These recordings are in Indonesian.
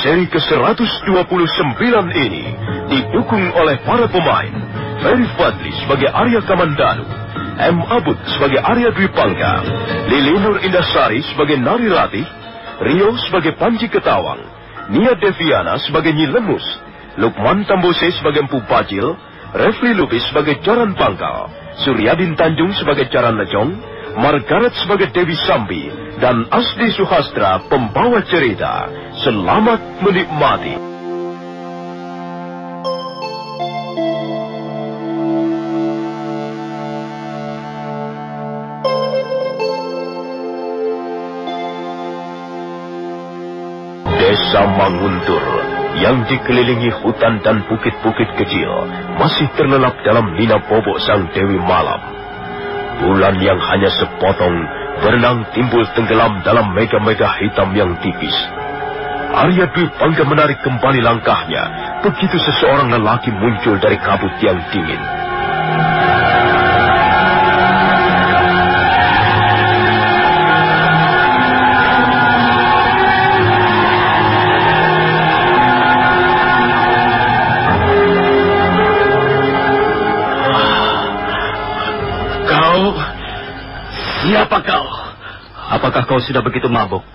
seri ke-129 ini didukung oleh para pemain Ferry Fadli sebagai Arya Kamandanu, M. Abud sebagai Arya Dwi Pangga, Lili Nur Indasari sebagai Nari Ratih, Rio sebagai Panji Ketawang, Nia Deviana sebagai Nyi Lemus, Lukman Tambose sebagai Empu Bajil, Refli Lubis sebagai Jaran Pangkal, Suryadin Tanjung sebagai Jaran Lejong, Margaret sebagai Dewi Sambi, dan Asdi Suhastra pembawa cerita. Selamat menikmati. Desa Manguntur yang dikelilingi hutan dan bukit-bukit kecil masih terlelap dalam nina bobok sang Dewi Malam. Bulan yang hanya sepotong berenang timbul tenggelam dalam mega-mega hitam yang tipis. Arya Dwi Pangga menarik kembali langkahnya begitu seseorang lelaki muncul dari kabut yang dingin. Siapa kau? Apakah kau sudah begitu mabuk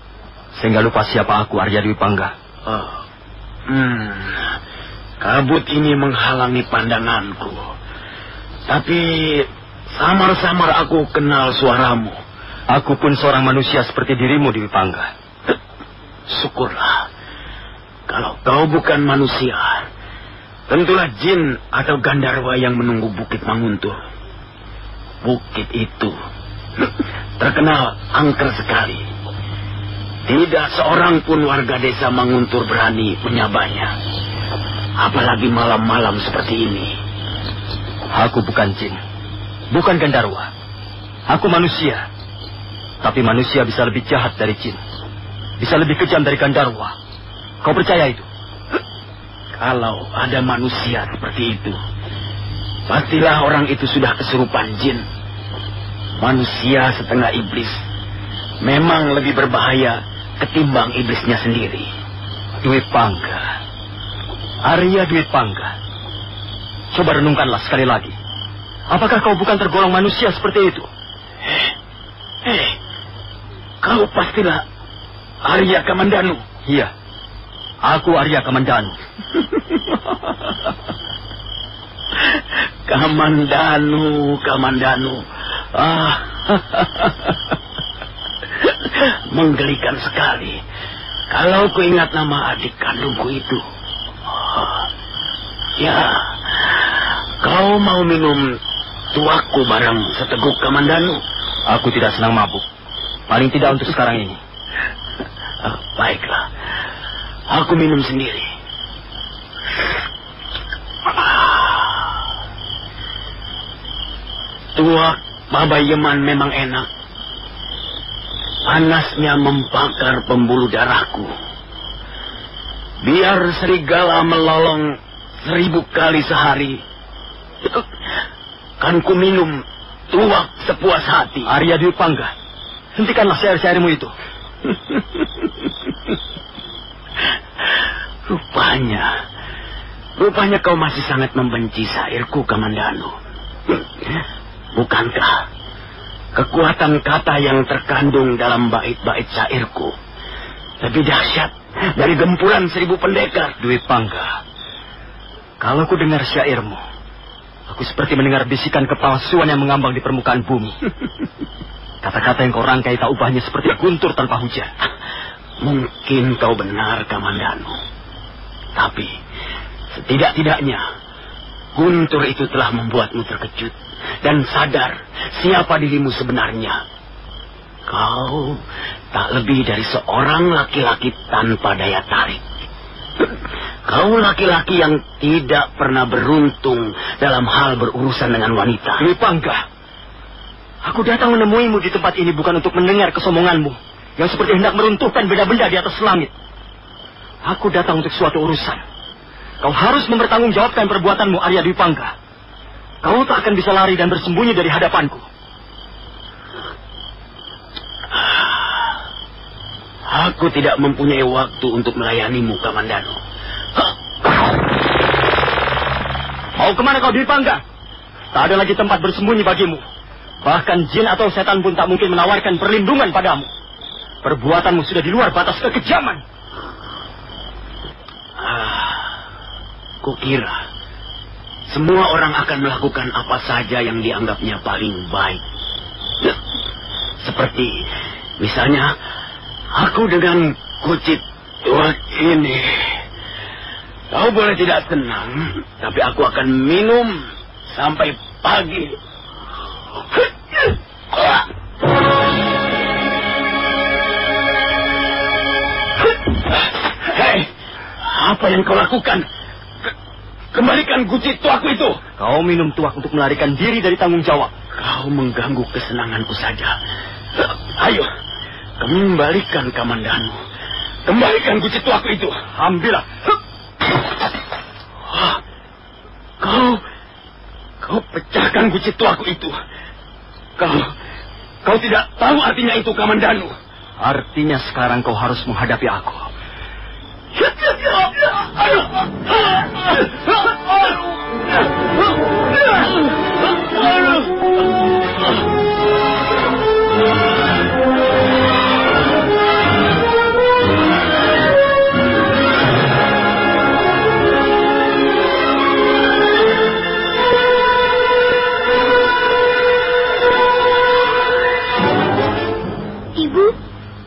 sehingga lupa siapa aku, Arya Dwi Pangga? Kabut ini menghalangi pandanganku. Tapi samar-samar aku kenal suaramu. Aku pun seorang manusia seperti dirimu, Dwi Pangga. Syukurlah. Kalau kau bukan manusia, tentulah jin atau Gandarwa yang menunggu Bukit Manguntur. Bukit itu terkenal angker sekali. Tidak seorang pun warga desa Manguntur berani menyabanya. Apalagi malam-malam seperti ini. Aku bukan jin, bukan Gandarwa. Aku manusia. Tapi manusia bisa lebih jahat dari jin, bisa lebih kejam dari Gandarwa. Kau percaya itu? Kalau ada manusia seperti itu, pastilah orang itu sudah kesurupan jin. Manusia setengah iblis memang lebih berbahaya ketimbang iblisnya sendiri. Dwi Pangga, Arya Dwi Pangga, coba renungkanlah sekali lagi. Apakah kau bukan tergolong manusia seperti itu? Kau pastilah Arya Kamandanu. Iya, aku Arya Kamandanu. Kamandanu. Menggelikan sekali kalau ku ingat nama adik kandungku itu. Ya, kau mau minum tuakku bareng seteguk, Kamandanu? Aku tidak senang mabuk, paling tidak untuk sekarang ini. Baiklah, aku minum sendiri. Tuak Babayeman memang enak. Panasnya membakar pembuluh darahku. Biar serigala melolong 1000 kali sehari, kan ku minum tuak sepuas hati. Arya Dwi Pangga, hentikanlah syair-syairmu itu. Rupanya kau masih sangat membenci syairku, Kamandanu. Bukankah kekuatan kata yang terkandung dalam bait-bait syairku lebih dahsyat dari gempuran 1000 pendekar? Dwi Pangga, kalau ku dengar syairmu, aku seperti mendengar bisikan kepalsuan yang mengambang di permukaan bumi. Kata-kata yang kau rangkai tak ubahnya seperti guntur tanpa hujan. Mungkin kau benar, Kamandanu. Tapi setidak-tidaknya guntur itu telah membuatmu terkejut dan sadar siapa dirimu sebenarnya. Kau tak lebih dari seorang laki-laki tanpa daya tarik. Kau laki-laki yang tidak pernah beruntung dalam hal berurusan dengan wanita. Dwi Pangga, aku datang menemuimu di tempat ini bukan untuk mendengar kesombonganmu yang seperti hendak meruntuhkan benda-benda di atas langit. Aku datang untuk suatu urusan. Kau harus mempertanggungjawabkan perbuatanmu, Arya Dwi Pangga. Kau tak akan bisa lari dan bersembunyi dari hadapanku. Aku tidak mempunyai waktu untuk melayanimu, Kamandanu. Mau kemana kau Dwi Pangga? Tak ada lagi tempat bersembunyi bagimu. Bahkan jin atau setan pun tak mungkin menawarkan perlindungan padamu. Perbuatanmu sudah di luar batas kekejaman. Kukira semua orang akan melakukan apa saja yang dianggapnya paling baik. Seperti misalnya aku dengan kucit tua ini. Kau boleh tidak tenang, tapi aku akan minum sampai pagi. Hei, apa yang kau lakukan? Kembalikan guci tuaku itu. Kau minum tuak untuk melarikan diri dari tanggung jawab. Kau mengganggu kesenanganku saja. Ayo, kembalikan Kamandanu. Kembalikan guci tuaku itu. Ambillah. Kau pecahkan guci tuaku itu. Kau tidak tahu artinya itu, Kamandanu. Artinya sekarang kau harus menghadapi aku.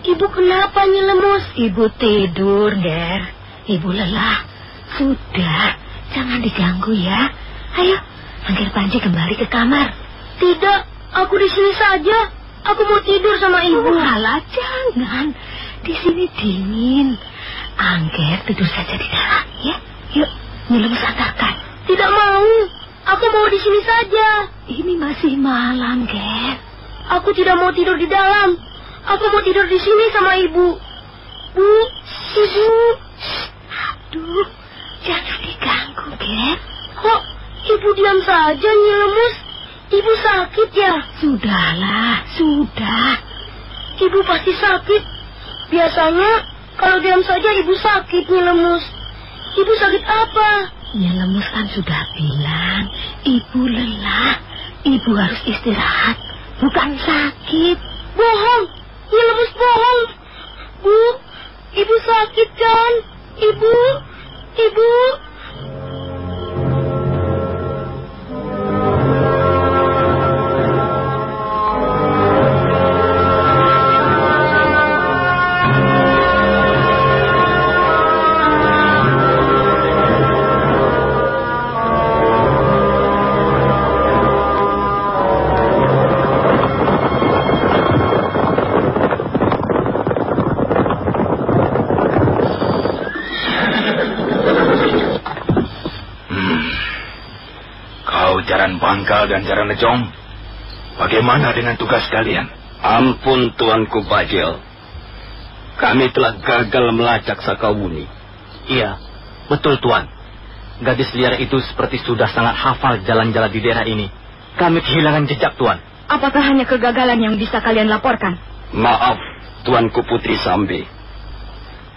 Ibu kenapa Nyi Lemus? Ibu tidur, Der. Ibu lelah. Sudah, jangan diganggu ya. Ayo, Angger Panji kembali ke kamar. Tidak, aku di sini saja. Aku mau tidur sama ibu. Alah, jangan. Di sini dingin. Angger tidur saja di dalam, ya. Yuk, Nyi Lemus antarkan. Tidak mau. Aku mau di sini saja. Ini masih malam, Ger. Aku tidak mau tidur di dalam. Aku mau tidur di sini sama ibu. Bu, ibu. Aduh, jangan diganggu, Ger. Kok ibu diam saja, Nyi Lemus? Ibu sakit ya? Sudahlah, sudah. Ibu pasti sakit. Biasanya kalau diam saja ibu sakit, Nyi Lemus. Ibu sakit apa? Nyi Lemus kan sudah bilang, ibu lelah. Ibu harus istirahat, bukan sakit. Bohong. Nyi Lemus bohong. Bu, ibu sakit kan? Ibu. Jaran Bangkal dan Jaran Lejong, bagaimana dengan tugas kalian? Ampun Tuanku Bajil, kami telah gagal melacak Sakawuni. Iya, betul Tuan. Gadis liar itu seperti sudah sangat hafal jalan-jalan di daerah ini. Kami kehilangan jejak Tuan. Apakah hanya kegagalan yang bisa kalian laporkan? Maaf Tuanku Putri Sambi,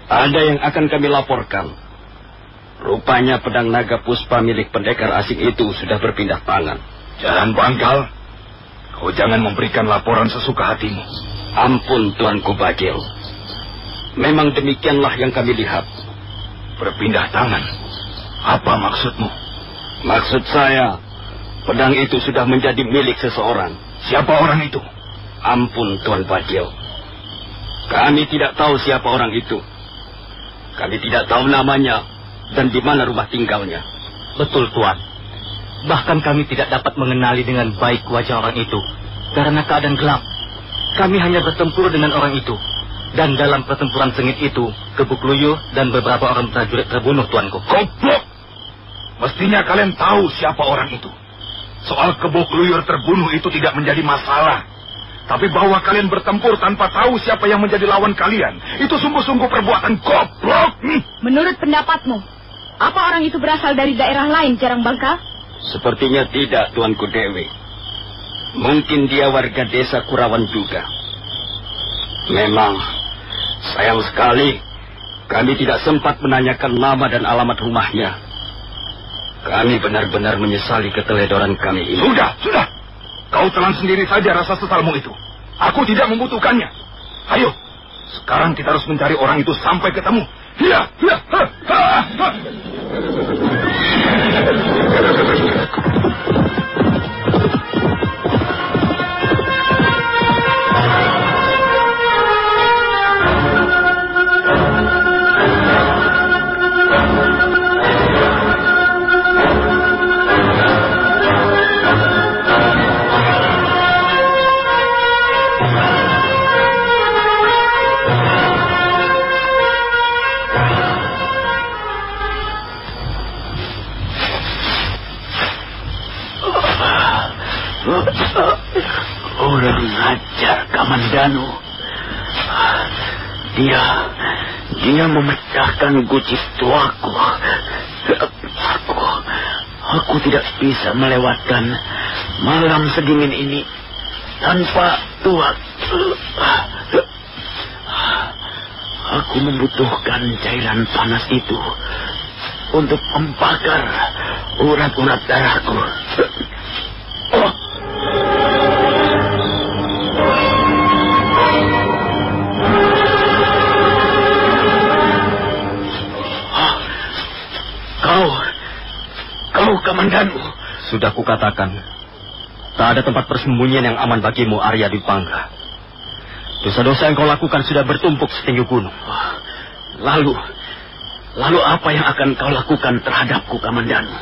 ada yang akan kami laporkan. Rupanya pedang naga puspa milik pendekar asing itu sudah berpindah tangan. Jaran Bangkal, kau jangan memberikan laporan sesuka hatimu. Ampun Tuanku Bajil, memang demikianlah yang kami lihat. Berpindah tangan? Apa maksudmu? Maksud saya, pedang itu sudah menjadi milik seseorang. Siapa orang itu? Ampun Tuan Bajil, kami tidak tahu siapa orang itu. Kami tidak tahu namanya dan di mana rumah tinggalnya. Betul Tuan. Bahkan kami tidak dapat mengenali dengan baik wajah orang itu karena keadaan gelap. Kami hanya bertempur dengan orang itu. Dan dalam pertempuran sengit itu, Gebuk Luyur dan beberapa orang prajurit terbunuh Tuanku. Goblok! Mestinya kalian tahu siapa orang itu. Soal Gebuk Luyur terbunuh itu tidak menjadi masalah. Tapi bahwa kalian bertempur tanpa tahu siapa yang menjadi lawan kalian, itu sungguh-sungguh perbuatan goblok. Menurut pendapatmu, apa orang itu berasal dari daerah lain, Jarang Bangka? Sepertinya tidak, Tuanku Dewi. Mungkin dia warga desa Kurawan juga. Memang, Sayang sekali, kami tidak sempat menanyakan nama dan alamat rumahnya. Kami benar-benar menyesali keteledoran kami ini. Sudah. Kau telan sendiri saja rasa sesalmu itu. Aku tidak membutuhkannya. Ayo, sekarang kita harus mencari orang itu sampai ketemu. Iya. Orang ajar Kamandanu. Dia memecahkan guci tuaku. Aku tidak bisa melewatkan malam sedingin ini tanpa tuak. Aku membutuhkan cairan panas itu untuk membakar urat-urat darahku. Kau Kamandanu. Sudah kukatakan, tak ada tempat persembunyian yang aman bagimu, Arya Dwipangga. Dosa-dosa yang kau lakukan sudah bertumpuk setinggi gunung. Lalu apa yang akan kau lakukan terhadapku, Kamandanu?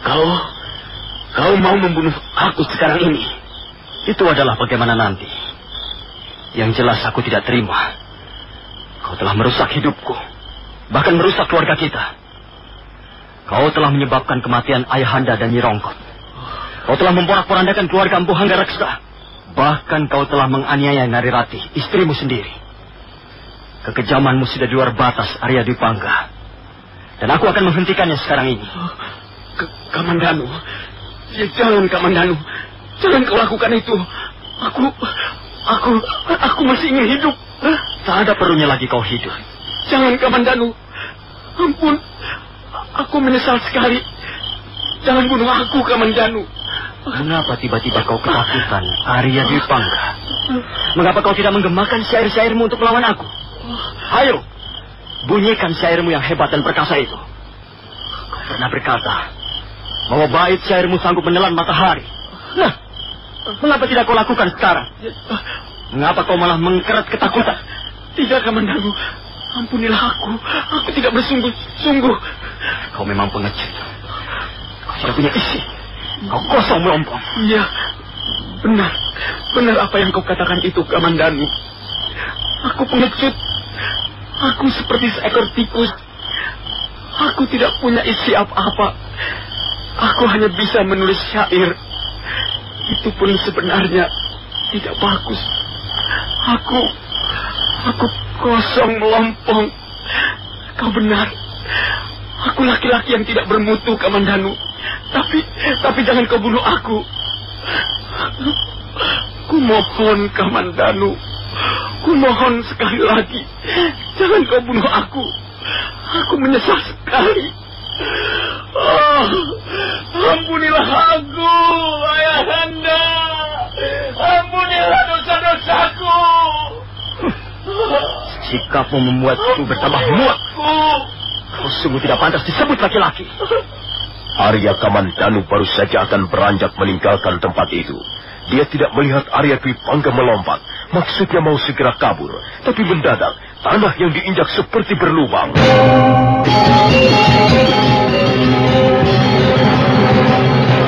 Kau mau membunuh aku sekarang ini? Itu adalah bagaimana nanti. Yang jelas aku tidak terima. Kau telah merusak hidupku, bahkan merusak keluarga kita. Kau telah menyebabkan kematian Ayahanda dan Nyi Rongkot. Kau telah memporak-porandakan keluarga Empu Hanggareksa. Bahkan kau telah menganiaya Narirati, istrimu sendiri. Kekejamanmu sudah di luar batas, Arya Dwipangga. Dan aku akan menghentikannya sekarang ini. Kamandanu, jangan Kamandanu, jangan kau lakukan itu. Aku masih ingin hidup. Tak ada perlunya lagi kau hidup. Jangan Kamandanu, ampun. Aku menyesal sekali. Jangan bunuh aku, Kamandanu. Mengapa tiba-tiba kau ketakutan, Arya Dwipangga? Mengapa kau tidak menggemakan syair-syairmu untuk melawan aku? Ayo, bunyikan syairmu yang hebat dan perkasa itu. Kau pernah berkata bahwa bait syairmu sanggup menelan matahari. Nah, mengapa tidak kau lakukan sekarang? Mengapa kau malah mengkerat ketakutan? Tidak, Kamandanu. Ampunilah aku. Aku tidak bersungguh-sungguh. Kau memang pengecut. Kau tidak punya isi. Kau kosong melompong. Iya, benar apa yang kau katakan itu, Kamandanu. Aku pengecut. Aku seperti seekor tikus. Aku tidak punya isi apa-apa. Aku hanya bisa menulis syair. Itu pun sebenarnya tidak bagus. Aku kosong melompong. Kau benar. Aku laki-laki yang tidak bermutu, Kamandanu. Tapi jangan kau bunuh aku. Kumohon, Kamandanu. Kumohon sekali lagi. Jangan kau bunuh aku. Aku menyesal sekali. Ampunilah aku, Ayahanda. Ampunilah dosa-dosaku. Sikapmu membuatku bertambah muak. Kau sungguh tidak pantas disebut laki-laki. Arya Kamandanu baru saja akan beranjak meninggalkan tempat itu. Dia tidak melihat Arya Dwipangga melompat. Maksudnya mau segera kabur. Tapi mendadak, tanah yang diinjak seperti berlubang.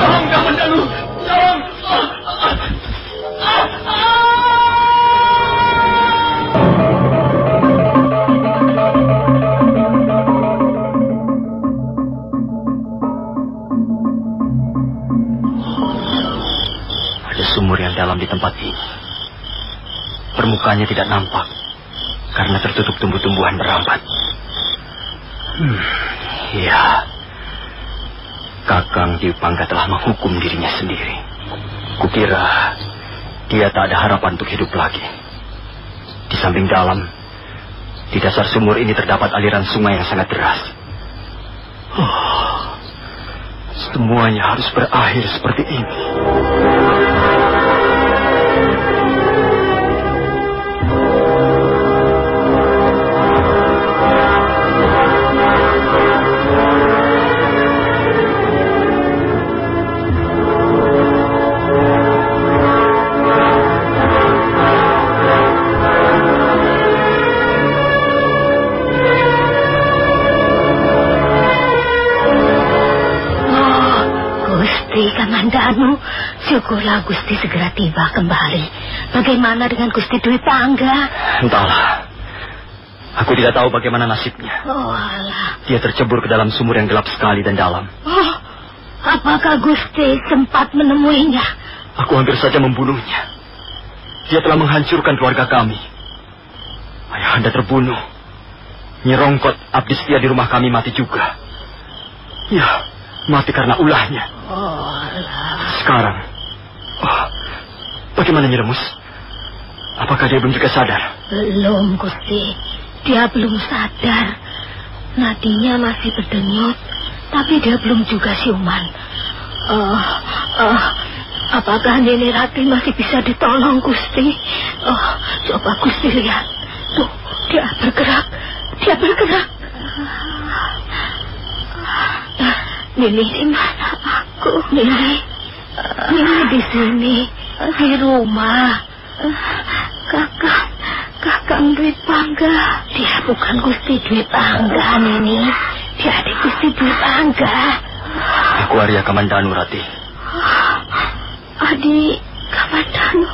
Tolong, Kamandanu! Tolong! Sumur yang dalam di tempat ini. Permukaannya tidak nampak karena tertutup tumbuh-tumbuhan berambat. Ya, Kakang Dwipangga telah menghukum dirinya sendiri. Kukira dia tak ada harapan untuk hidup lagi. Di samping dalam, Di dasar sumur ini terdapat aliran sungai yang sangat deras. Semuanya harus berakhir seperti ini. Kamandanu, syukurlah Gusti segera tiba kembali. Bagaimana dengan Gusti Dwi Pangga? Entahlah. Aku tidak tahu bagaimana nasibnya. Oh alah. Dia tercebur ke dalam sumur yang gelap sekali dan dalam. Oh, apakah Gusti sempat menemuinya? Aku hampir saja membunuhnya. Dia telah menghancurkan keluarga kami. Ayahanda terbunuh. Nyi Rongkot, abdi setia di rumah kami, mati juga. Ya, mati karena ulahnya. Oh alah. Sekarang, bagaimana Nyi Remus? Apakah dia belum juga sadar? Belum, Gusti. Dia belum sadar. Nadinya masih berdenyut, tapi dia belum juga siuman. Apakah Nini Rati masih bisa ditolong, Gusti? Coba Gusti lihat. Tuh, dia bergerak. Dia bergerak. Nini, di mana aku? Nini di sini, di rumah. Kakang Dwi Pangga. Dia bukan Gusti Dwi Pangga, Nini. Dia adik Gusti Dwi Pangga. Aku Arya Kamandanu, Rati. Adik Kamandanu.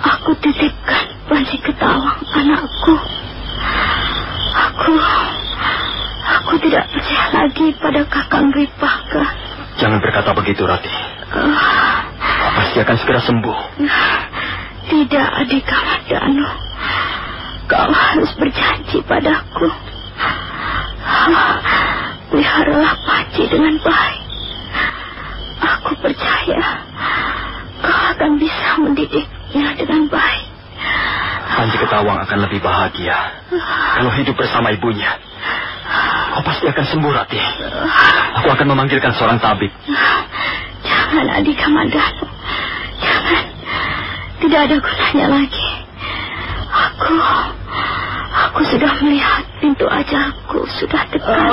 Aku titipkan Panji Ketawang, anakku. Aku tidak percaya lagi pada Kakang Dwi Pangga. Jangan berkata begitu, Rati. Pasti akan segera sembuh. Tidak, adik Kamandanu. Kau harus berjanji padaku. Peliharalah Panji dengan baik. Aku percaya kau akan bisa mendidiknya dengan baik. Panji Ketawang akan lebih bahagia kalau hidup bersama ibunya. Kau pasti akan sembuh, Rati. Aku akan memanggilkan seorang tabib. Jangan, adik Kamandanu. Jangan. Tidak ada gunanya lagi. Aku sudah melihat pintu ajalku sudah dekat.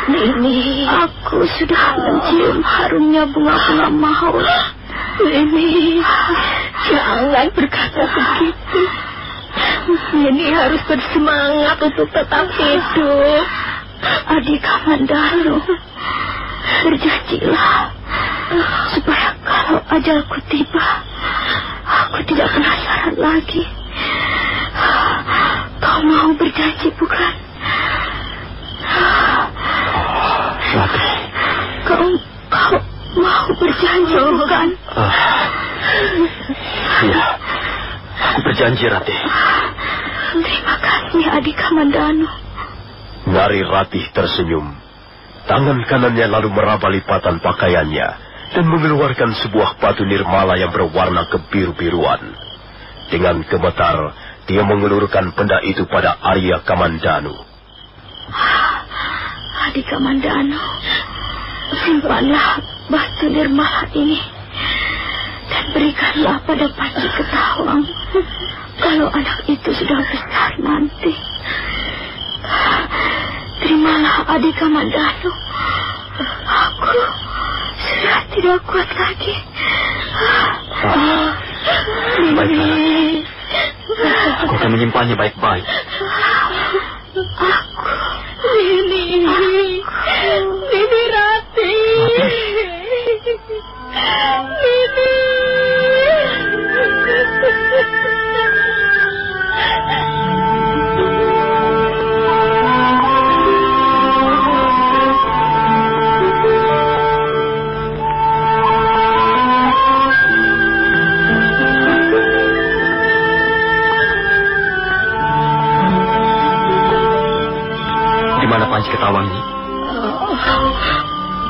Nini, aku sudah mencium harumnya bunga-bunga maut. Nini, jangan berkata begitu. Nini harus bersemangat untuk tetap hidup. Adik Kamandanu, berjanjilah supaya kalau ajalku tiba, aku tidak penasaran lagi. Kau mau berjanji, bukan? Rati. Kau mau berjanji, bukan? Iya, aku berjanji, Rati. Terima kasih, adik Kamandanu. Nari Ratih tersenyum. Tangan kanannya lalu meraba lipatan pakaiannya dan mengeluarkan sebuah batu nirmala yang berwarna kebiru-biruan. Dengan gemetar, dia mengelurkan benda itu pada Arya Kamandanu. Adik Kamandanu, simpanlah batu nirmala ini dan berikanlah pada Panji Ketawang kalau anak itu sudah besar nanti. Terimalah, adik Kamandanu. Aku sudah tidak kuat lagi. Baiklah. Aku akan menyimpannya baik-baik. Nini Rati. Nini. Panji Ketawang ini?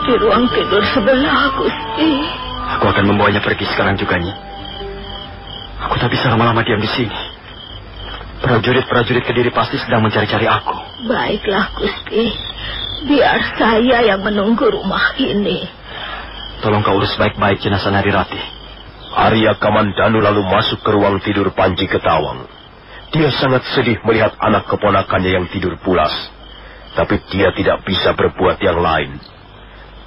Di ruang tidur sebelah, Gusti. Aku akan membawanya pergi sekarang juga, Nyi. Aku tak bisa lama-lama diam di sini. Prajurit-prajurit Kediri pasti sedang mencari-cari aku. Baiklah, Gusti. Biar saya yang menunggu rumah ini. Tolong kau urus baik-baik jenazah Narirati. Arya Kamandanu lalu masuk ke ruang tidur Panji Ketawang. Dia sangat sedih melihat anak keponakannya yang tidur pulas. Tapi dia tidak bisa berbuat yang lain.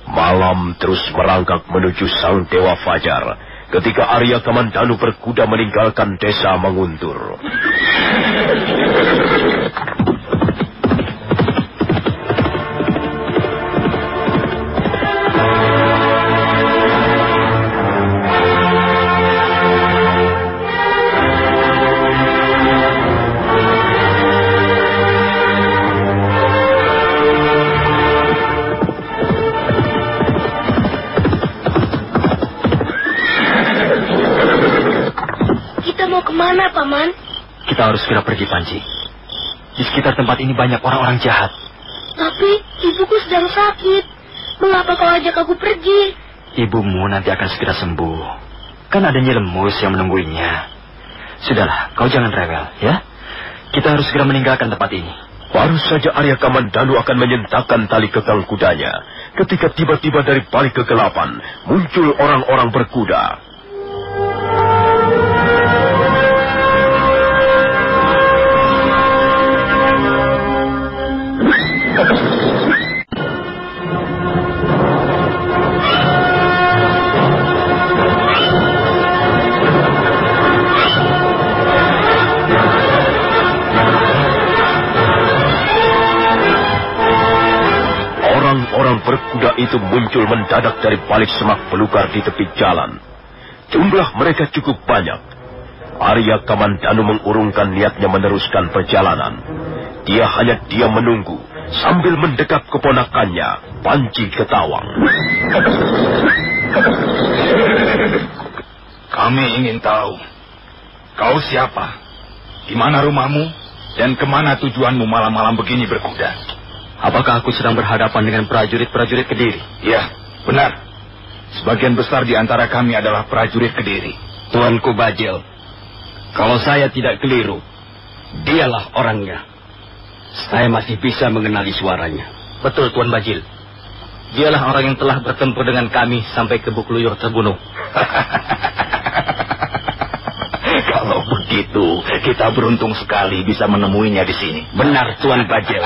Malam terus merangkak menuju sang Dewa Fajar ketika Arya Kamandanu berkuda meninggalkan desa Manguntur. Kemana, Paman? Kita harus segera pergi, Panji. Di sekitar tempat ini banyak orang-orang jahat. Tapi ibuku sedang sakit. Mengapa kau ajak aku pergi? Ibumu nanti akan segera sembuh. Kan ada Nyi Lemus yang menungguinya. Sudahlah, kau jangan rewel, ya. Kita harus segera meninggalkan tempat ini. Baru saja Arya Kamandanu akan menyentakkan tali kekang kudanya, ketika tiba-tiba dari balik kegelapan muncul orang-orang berkuda. Orang-orang berkuda itu muncul mendadak dari balik semak belukar di tepi jalan. Jumlah mereka cukup banyak. Arya Kamandanu mengurungkan niatnya meneruskan perjalanan. Dia hanya diam menunggu sambil mendekap keponakannya, Panji Ketawang. Kami ingin tahu, kau siapa? Di mana rumahmu? Dan kemana tujuanmu malam-malam begini berkuda? Apakah aku sedang berhadapan dengan prajurit-prajurit Kediri? Ya, benar. Sebagian besar di antara kami adalah prajurit Kediri. Tuanku Bajil, kalau saya tidak keliru, dialah orangnya. Saya masih bisa mengenali suaranya. Betul, Tuan Bajil. Dialah orang yang telah bertempur dengan kami sampai ke Bukluyur terbunuh. Kalau begitu, kita beruntung sekali bisa menemuinya di sini. Benar, Tuan Bajil.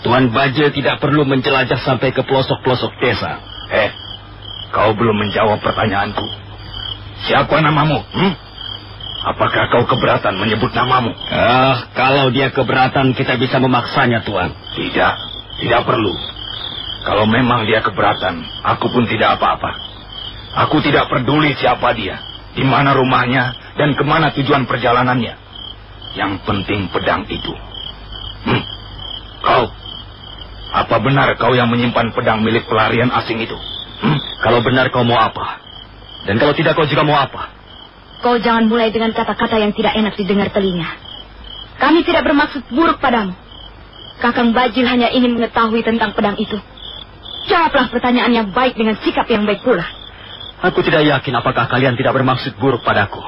Tuan Bajil tidak perlu menjelajah sampai ke pelosok-pelosok desa. Kau belum menjawab pertanyaanku. Siapa namamu? Apakah kau keberatan menyebut namamu? Kalau dia keberatan, kita bisa memaksanya, Tuan. Tidak perlu. Kalau memang dia keberatan, aku pun tidak apa-apa. Aku tidak peduli siapa dia, di mana rumahnya, dan kemana tujuan perjalanannya. Yang penting pedang itu. Kau, apa benar kau yang menyimpan pedang milik pelarian asing itu? Kalau benar kau mau apa? Dan kalau tidak kau juga mau apa? Kau jangan mulai dengan kata-kata yang tidak enak didengar telinga. Kami tidak bermaksud buruk padamu. Kakang Bajil hanya ingin mengetahui tentang pedang itu. Jawablah pertanyaan yang baik dengan sikap yang baik pula. Aku tidak yakin apakah kalian tidak bermaksud buruk padaku.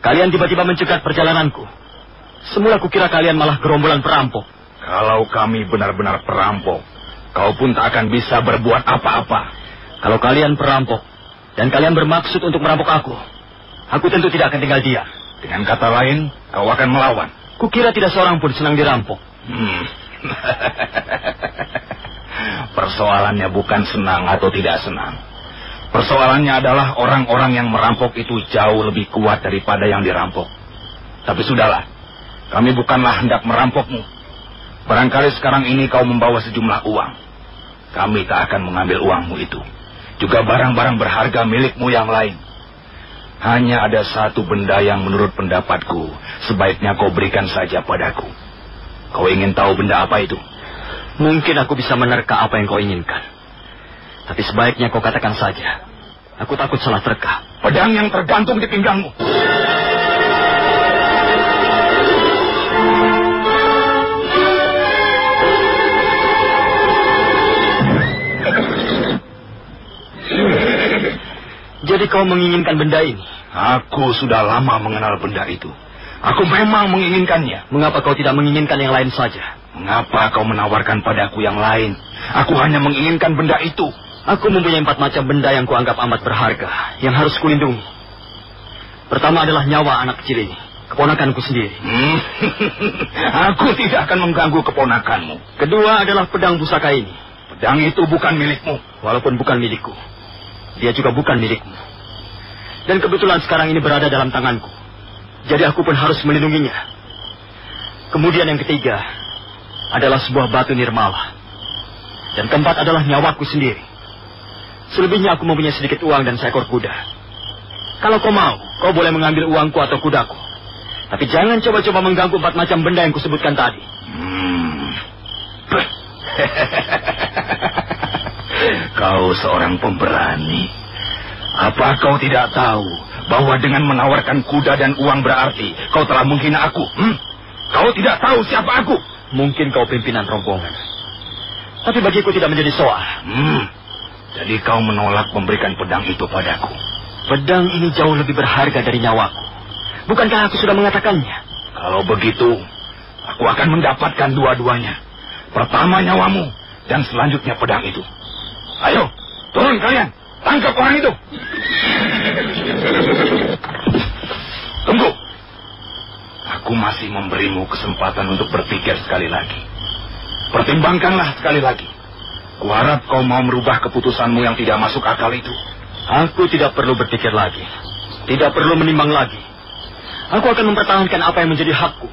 Kalian tiba-tiba mencegat perjalananku. Semula kukira kalian malah gerombolan perampok. Kalau kami benar-benar perampok, kau pun tak akan bisa berbuat apa-apa. Kalau kalian perampok, dan kalian bermaksud untuk merampok aku tentu tidak akan tinggal diam. Dengan kata lain, kau akan melawan. Kukira tidak seorang pun senang dirampok. Persoalannya bukan senang atau tidak senang. Persoalannya adalah orang-orang yang merampok itu jauh lebih kuat daripada yang dirampok. Tapi sudahlah, kami bukanlah hendak merampokmu. Barangkali sekarang ini kau membawa sejumlah uang. Kami tak akan mengambil uangmu itu. Juga barang-barang berharga milikmu yang lain. Hanya ada satu benda yang menurut pendapatku sebaiknya kau berikan saja padaku. Kau ingin tahu benda apa itu? Mungkin aku bisa menerka apa yang kau inginkan. Tapi sebaiknya kau katakan saja. Aku takut salah terka. Pedang yang tergantung di pinggangmu. Jadi kau menginginkan benda ini? Aku sudah lama mengenal benda itu. Aku memang menginginkannya. Mengapa kau tidak menginginkan yang lain saja? Mengapa kau menawarkan padaku yang lain? Aku hanya menginginkan benda itu. Aku mempunyai 4 macam benda yang kuanggap amat berharga, yang harus kulindungi. Pertama adalah nyawa anak kecil ini, keponakanku sendiri. Aku tidak akan mengganggu keponakanmu. Kedua adalah pedang pusaka ini. Pedang itu bukan milikmu. Walaupun bukan milikku, dia juga bukan milikmu. Dan kebetulan sekarang ini berada dalam tanganku. Jadi aku pun harus melindunginya. Kemudian yang ketiga adalah sebuah batu nirmala. Dan keempat adalah nyawaku sendiri. Selebihnya aku mempunyai sedikit uang dan seekor kuda. Kalau kau mau, kau boleh mengambil uangku atau kudaku. Tapi jangan coba-coba mengganggu 4 macam benda yang kusebutkan tadi. Kau seorang pemberani. Apa kau tidak tahu bahwa dengan menawarkan kuda dan uang berarti kau telah menghina aku? Kau tidak tahu siapa aku? Mungkin kau pimpinan rombongan. Tapi bagiku tidak menjadi soal. Jadi kau menolak memberikan pedang itu padaku. Pedang ini jauh lebih berharga dari nyawaku. Bukankah aku sudah mengatakannya? Kalau begitu, aku akan mendapatkan dua-duanya. Pertama nyawamu, dan selanjutnya pedang itu. Ayo, turun kalian. Tangkap orang itu. Tunggu. Aku masih memberimu kesempatan untuk berpikir sekali lagi. Pertimbangkanlah sekali lagi. Kuharap kau mau merubah keputusanmu yang tidak masuk akal itu. Aku tidak perlu berpikir lagi. Tidak perlu menimbang lagi. Aku akan mempertahankan apa yang menjadi hakku.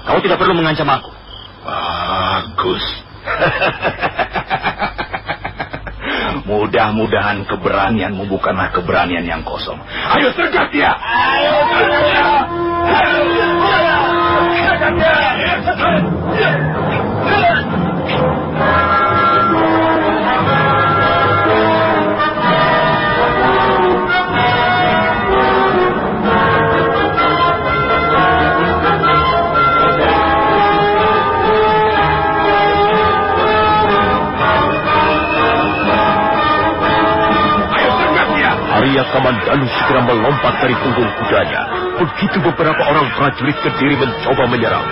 Kau tidak perlu mengancam aku. Bagus. Mudah-mudahan keberanianmu bukanlah keberanian yang kosong. Ayo sergap dia. Ayo sergap dia. Arya Kamandanu segera melompat dari punggung kudanya. Begitu beberapa orang prajurit Kediri mencoba menyerang,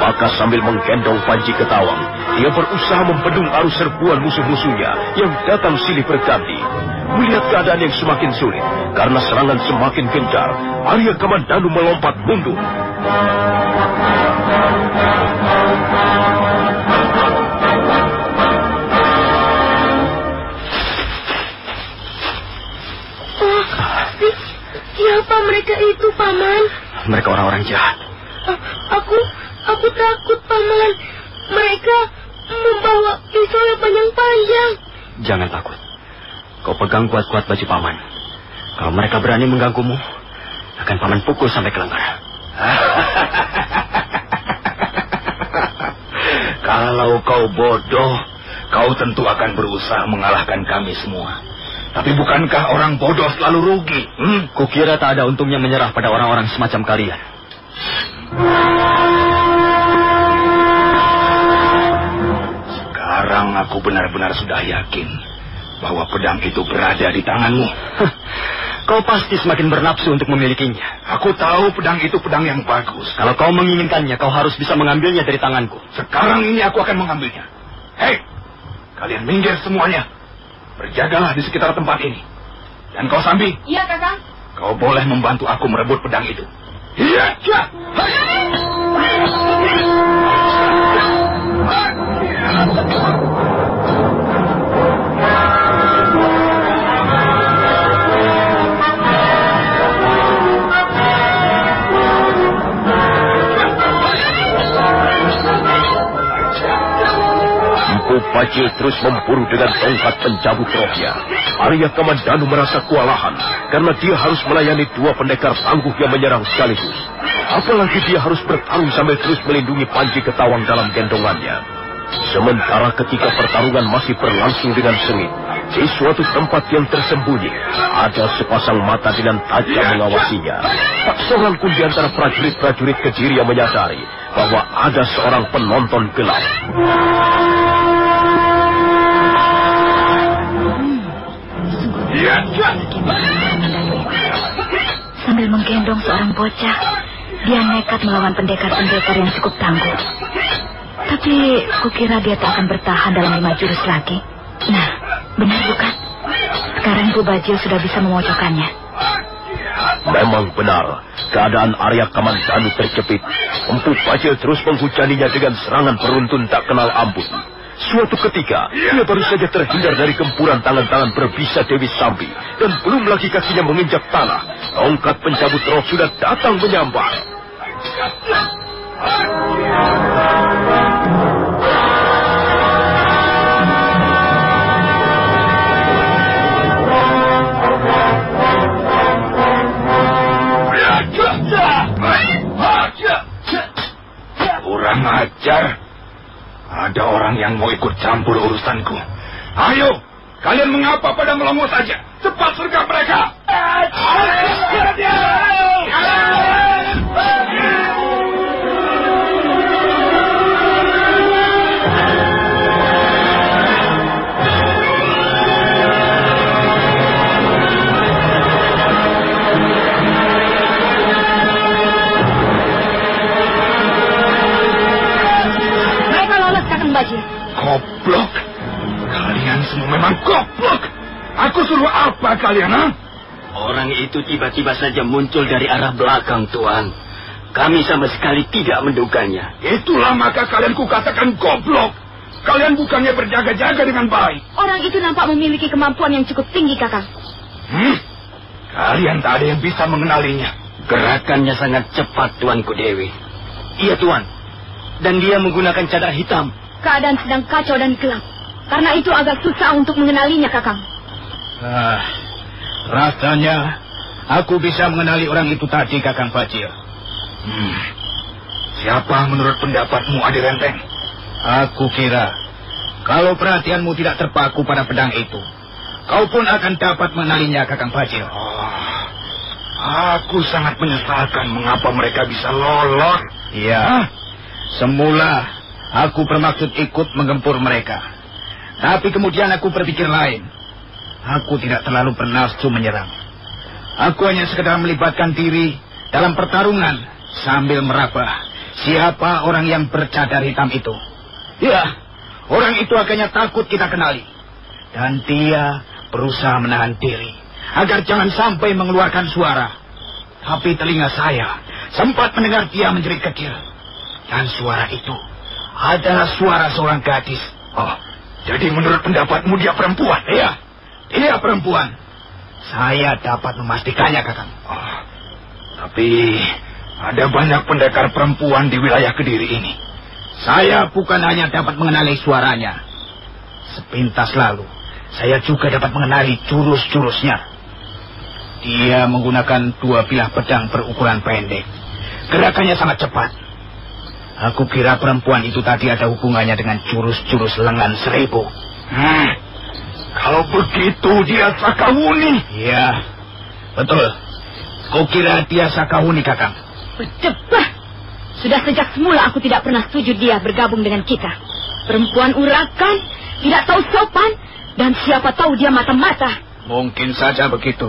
maka sambil menggendong Panji Ketawang, dia berusaha membendung arus serbuan musuh-musuhnya yang datang silih berganti. Melihat keadaan yang semakin sulit karena serangan semakin gencar, Arya Kamandanu melompat mundur. Siapa mereka itu, Paman? Mereka orang-orang jahat. Aku takut, Paman. Mereka membawa pisau yang panjang-panjang. Jangan takut. Kau pegang kuat-kuat baju Paman. Kalau mereka berani mengganggumu, akan Paman pukul sampai ke lengan. Kalau kau bodoh, kau tentu akan berusaha mengalahkan kami semua. Tapi bukankah orang bodoh selalu rugi? Kukira tak ada untungnya menyerah pada orang-orang semacam kalian. Sekarang aku benar-benar sudah yakin bahwa pedang itu berada di tanganmu. Kau pasti semakin bernafsu untuk memilikinya. Aku tahu pedang itu pedang yang bagus. Kalau kau menginginkannya, kau harus bisa mengambilnya dari tanganku. Sekarang ini aku akan mengambilnya. Hei, kalian minggir semuanya. Berjagalah di sekitar tempat ini. Dan kau Sambi. Iya, Kakang. Kau boleh membantu aku merebut pedang itu. Iya. Empu Bajil terus memburu dengan tongkat pencabut rohnya. Arya Kamandanu merasa kewalahan karena dia harus melayani 2 pendekar tangguh yang menyerang sekaligus. Apalagi dia harus bertarung sambil terus melindungi Panji Ketawang dalam gendongannya. Sementara ketika pertarungan masih berlangsung dengan sengit, di suatu tempat yang tersembunyi, ada sepasang mata dengan tajam mengawasinya. Tak seorang pun di antara prajurit-prajurit Kediri yang menyadari bahwa ada seorang penonton gelap. Sambil menggendong seorang bocah, Dia nekat melawan pendekar-pendekar yang cukup tangguh. Tapi kukira dia tak akan bertahan dalam 5 jurus lagi. Nah, benar bukan? Sekarang Bu Bajil sudah bisa memojokkannya. Memang benar, keadaan Arya Kamandanu terjepit. Empu Bajil terus menghujaninya dengan serangan beruntun tak kenal ampun. Suatu ketika, dia baru saja terhindar dari gempuran tangan-tangan berbisa Dewi Sambi. Dan belum lagi kakinya menginjak tanah, tongkat pencabut roh sudah datang menyambar. Kurang ajar. Ada orang yang mau ikut campur urusanku. Ayo, kalian mengapa pada melongo saja? Cepat sergap mereka. Goblok. Kalian semua memang goblok. Aku suruh apa kalian, ha? Orang itu tiba-tiba saja muncul dari arah belakang, Tuan. Kami sama sekali tidak menduganya. Itulah maka kalian kukatakan goblok. Kalian bukannya berjaga-jaga dengan baik. Orang itu nampak memiliki kemampuan yang cukup tinggi, Kakang. Kalian tak ada yang bisa mengenalinya. Gerakannya sangat cepat, Tuanku Dewi. Iya, Tuan. Dan dia menggunakan cadar hitam. Keadaan sedang kacau dan gelap. Karena itu agak susah untuk mengenalinya, Kakang. Rasanya aku bisa mengenali orang itu tadi, Kakang Bajil. Siapa menurut pendapatmu, Adi Renteng? Aku kira kalau perhatianmu tidak terpaku pada pedang itu, kau pun akan dapat mengenalinya, Kakang Bajil. Aku sangat menyesalkan mengapa mereka bisa lolos. Iya, semula aku bermaksud ikut menggempur mereka. Tapi kemudian aku berpikir lain. Aku tidak terlalu bernafsu menyerang. Aku hanya sekedar melibatkan diri dalam pertarungan sambil meraba siapa orang yang bercadar hitam itu. Ya, orang itu akhirnya takut kita kenali. Dan dia berusaha menahan diri agar jangan sampai mengeluarkan suara. Tapi telinga saya sempat mendengar dia menjerit kecil. Dan suara itu adalah suara seorang gadis. Oh, jadi menurut pendapatmu dia perempuan? Iya, dia perempuan. Saya dapat memastikannya, Kakang. Oh, tapi ada banyak pendekar perempuan di wilayah Kediri ini. Saya bukan hanya dapat mengenali suaranya. Sepintas lalu, saya juga dapat mengenali jurus-jurusnya. Dia menggunakan 2 bilah pedang berukuran pendek. Gerakannya sangat cepat. Aku kira perempuan itu tadi ada hubungannya dengan jurus-jurus lengan 1000. Kalau begitu dia Sakawuni. Iya, betul. Kukira dia Sakawuni, Kakang. Berdebah. Sudah sejak semula aku tidak pernah setuju dia bergabung dengan kita. Perempuan urakan, tidak tahu sopan, dan siapa tahu dia mata-mata. Mungkin saja begitu.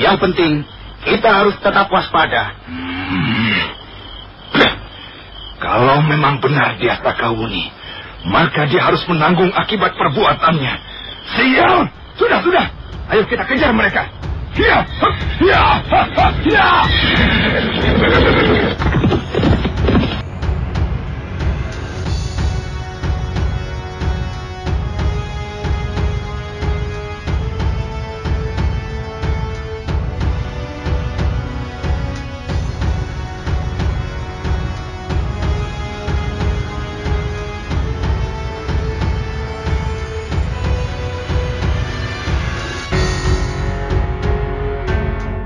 Yang penting, kita harus tetap waspada. Kalau memang benar dia Sakawuni, maka dia harus menanggung akibat perbuatannya. Sial! Sudah. Ayo kita kejar mereka. Ya!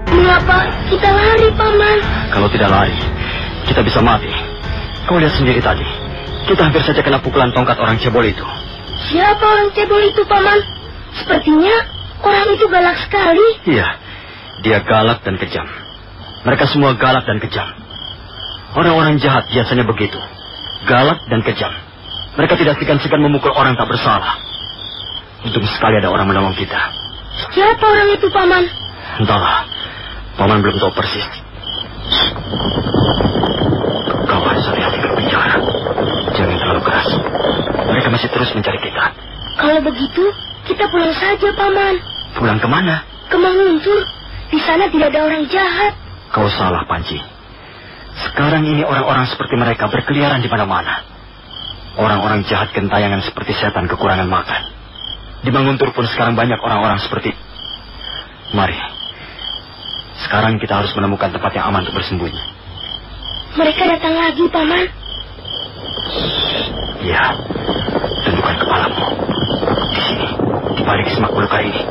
Mengapa kita lari, Paman? Kalau tidak lari, kita bisa mati. Kau lihat sendiri tadi. Kita hampir saja kena pukulan tongkat orang cebol itu. Siapa orang cebol itu, Paman? Sepertinya orang itu galak sekali. Iya, dia galak dan kejam. Mereka semua galak dan kejam. Orang-orang jahat biasanya begitu. Galak dan kejam. Mereka tidak segan-segan memukul orang tak bersalah. Untung sekali ada orang menolong kita. Siapa orang itu, Paman? Entahlah. Paman belum tahu persis. Kawan, saya tinggal bicara. Jangan terlalu keras. Mereka masih terus mencari kita. Kalau begitu, kita pulang saja, Paman. Pulang kemana? Ke Manguntur. Di sana tidak ada orang jahat. Kau salah, Panji. Sekarang ini orang-orang seperti mereka berkeliaran di mana-mana. Orang-orang jahat gentayangan seperti setan kekurangan makan. Di Manguntur pun sekarang banyak orang-orang seperti... Mari. Sekarang kita harus menemukan tempat yang aman untuk bersembunyi. Mereka datang lagi, Paman. Ya, tundukkan kepalamu. Di sini, di balik semak belukar ini.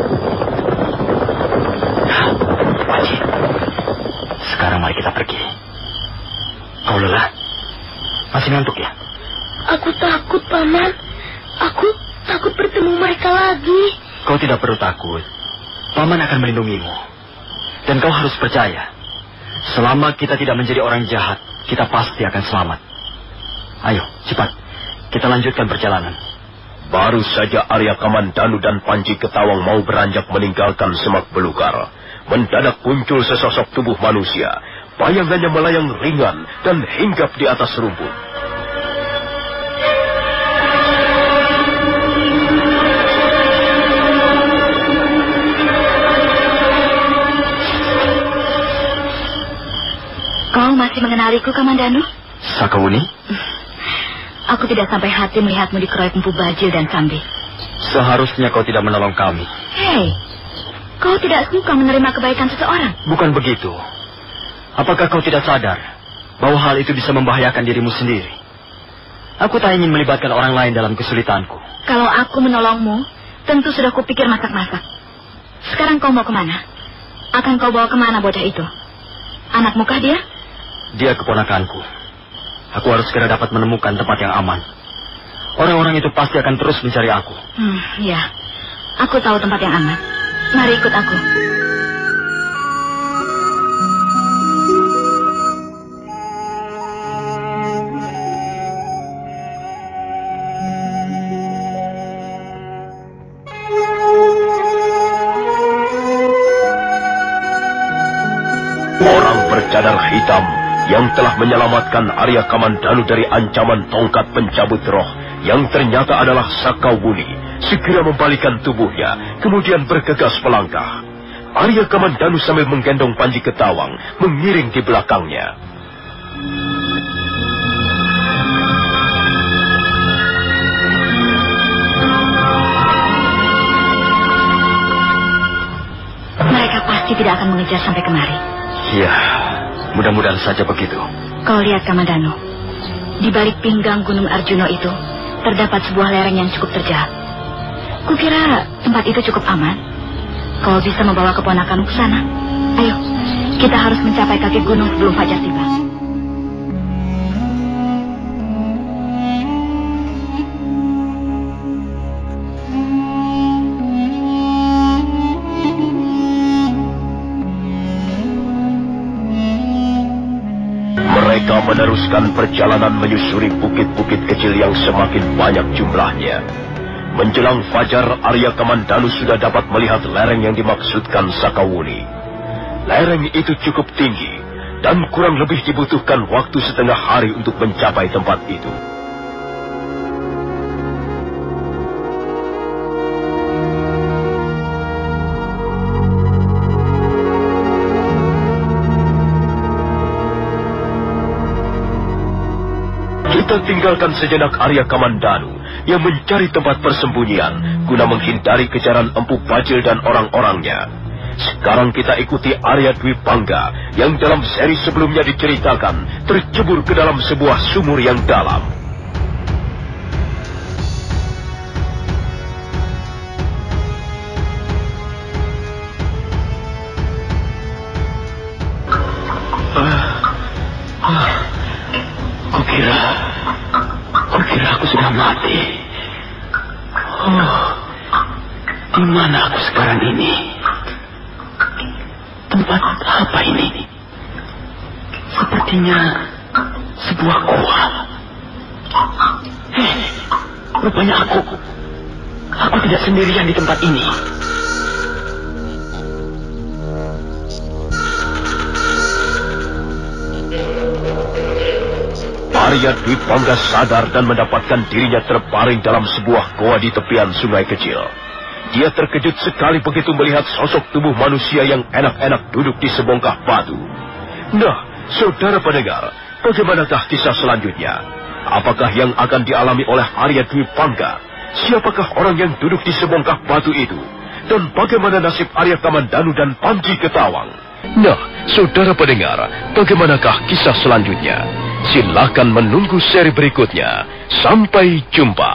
Panji, sekarang mari kita pergi. Kau lelah? Masih ngantuk ya? Aku takut, Paman. Aku takut bertemu mereka lagi. Kau tidak perlu takut. Paman akan melindungimu. Dan kau harus percaya. Selama kita tidak menjadi orang jahat, kita pasti akan selamat. Ayo, cepat. Kita lanjutkan perjalanan. Baru saja Arya Kamandanu dan Panji Ketawang mau beranjak meninggalkan semak belukar, mendadak muncul sesosok tubuh manusia. Bayangannya melayang ringan dan hinggap di atas rumput. Kau masih mengenaliku, Kamandanu? Sakawuni? Aku tidak sampai hati melihatmu dikeroyok Empu Bajil dan Sambi. Seharusnya kau tidak menolong kami. Hei, kau tidak suka menerima kebaikan seseorang? Bukan begitu. Apakah kau tidak sadar bahwa hal itu bisa membahayakan dirimu sendiri? Aku tak ingin melibatkan orang lain dalam kesulitanku. Kalau aku menolongmu, tentu sudah kupikir masak-masak. Sekarang kau mau kemana? Akan kau bawa kemana bocah itu? Anakmu kah dia? Dia keponakanku. Aku harus segera dapat menemukan tempat yang aman. Orang-orang itu pasti akan terus mencari aku. Ya. Aku tahu tempat yang aman. Mari ikut aku. Orang bercadar hitam yang telah menyelamatkan Arya Kamandanu dari ancaman tongkat pencabut roh yang ternyata adalah Sakawuni, segera membalikan tubuhnya, kemudian bergegas melangkah. Arya Kamandanu sambil menggendong Panji Ketawang mengiring di belakangnya. Mereka pasti tidak akan mengejar sampai kemari. Ya, mudah-mudahan saja begitu. Kau lihat, Kamandanu. Di balik pinggang Gunung Arjuna itu terdapat sebuah lereng yang cukup terjal. Kukira tempat itu cukup aman. Kau bisa membawa keponakanmu ke sana. Ayo, kita harus mencapai kaki gunung sebelum fajar tiba. Mereka meneruskan perjalanan menyusuri bukit-bukit kecil yang semakin banyak jumlahnya. Menjelang fajar, Arya Kamandanu sudah dapat melihat lereng yang dimaksudkan Sakawuni. Lereng itu cukup tinggi, dan kurang lebih dibutuhkan waktu setengah hari untuk mencapai tempat itu. Kita tinggalkan sejenak Arya Kamandanu yang mencari tempat persembunyian guna menghindari kejaran Empu Bajil dan orang-orangnya. Sekarang kita ikuti Arya Dwi Pangga yang dalam seri sebelumnya diceritakan tercebur ke dalam sebuah sumur yang dalam. Kukira aku sudah mati. Di mana aku sekarang ini? Tempat apa ini? Sepertinya sebuah gua. Rupanya aku tidak sendirian di tempat ini. Arya Dwi Pangga sadar dan mendapatkan dirinya terbaring dalam sebuah goa di tepian sungai kecil. Dia terkejut sekali begitu melihat sosok tubuh manusia yang enak-enak duduk di sebongkah batu. Nah, saudara pendengar, bagaimanakah kisah selanjutnya? Apakah yang akan dialami oleh Arya Dwi Pangga? Siapakah orang yang duduk di sebongkah batu itu? Dan bagaimana nasib Arya Kamandanu dan Panji Ketawang? Nah, saudara pendengar, bagaimanakah kisah selanjutnya? Silakan menunggu seri berikutnya. Sampai jumpa.